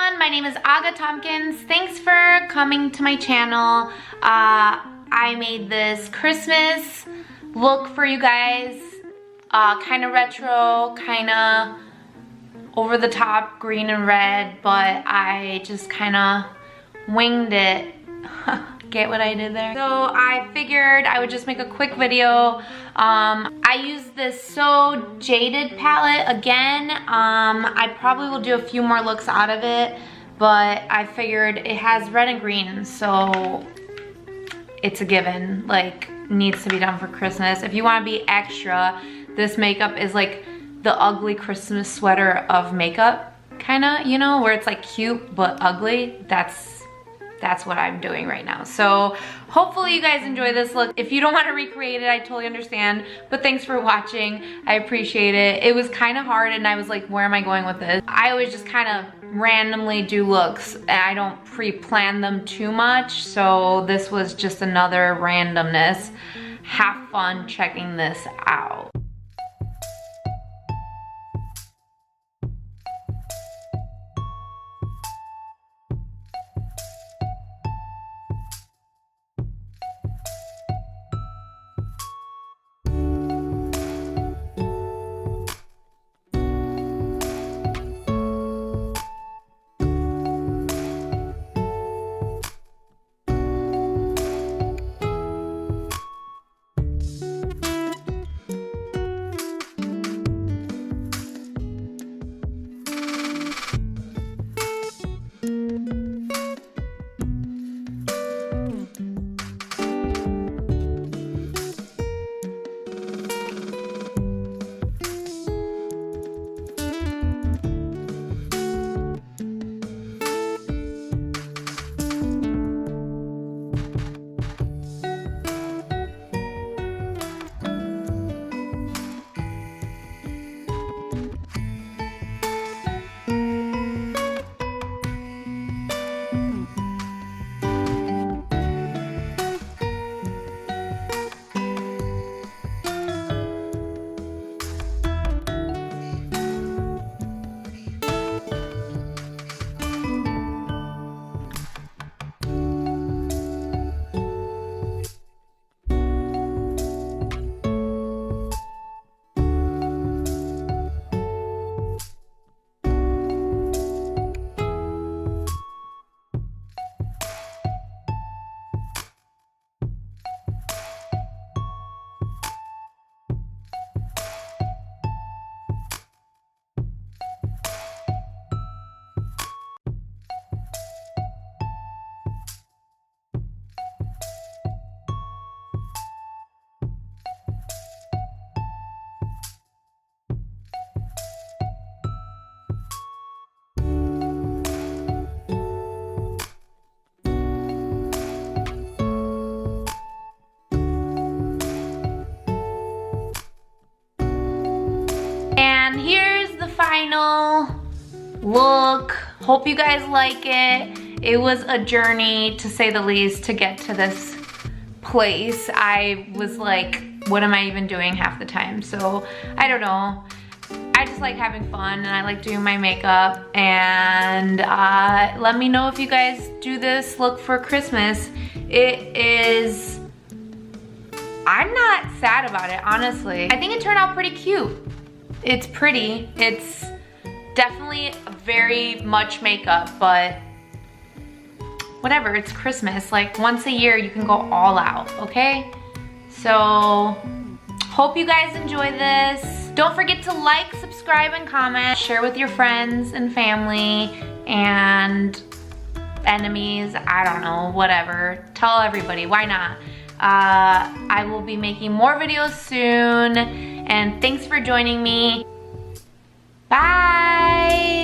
everyone, my name is Aga Tompkins. Thanks for coming to my channel. I made this Christmas look for you guys. Kind of retro, kind of over the top, green and red, but I just kind of winged it. Get what I did there? So I figured I would just make a quick video. I used this So Jaded palette again. I probably will do a few more looks out of it, but I figured it has red and green, so it's a given, like needs to be done for Christmas. If you want to be extra, this makeup is like the ugly Christmas sweater of makeup, kind of, you know, where it's like cute but ugly. That's what I'm doing right now. So hopefully you guys enjoy this look. If you don't want to recreate it, I totally understand, but thanks for watching. I appreciate it. It was kind of hard and I was like, where am I going with this? I always just kind of randomly do looks and I don't pre-plan them too much, so this was just another randomness. Have fun checking this out. And here's the final look. Hope you guys like it. It was a journey, to say the least, to get to this place. I was like, what am I even doing half the time? So I don't know. I just like having fun and I like doing my makeup. And let me know if you guys do this look for Christmas. It is, I'm not sad about it, honestly. I think it turned out pretty cute. It's pretty. It's definitely very much makeup, but whatever, it's Christmas. Like once a year you can go all out, okay? So hope you guys enjoy this. Don't forget to like, subscribe, and comment. Share with your friends and family and enemies, I don't know, whatever. Tell everybody, why not? I will be making more videos soon, and thanks for joining me. Bye!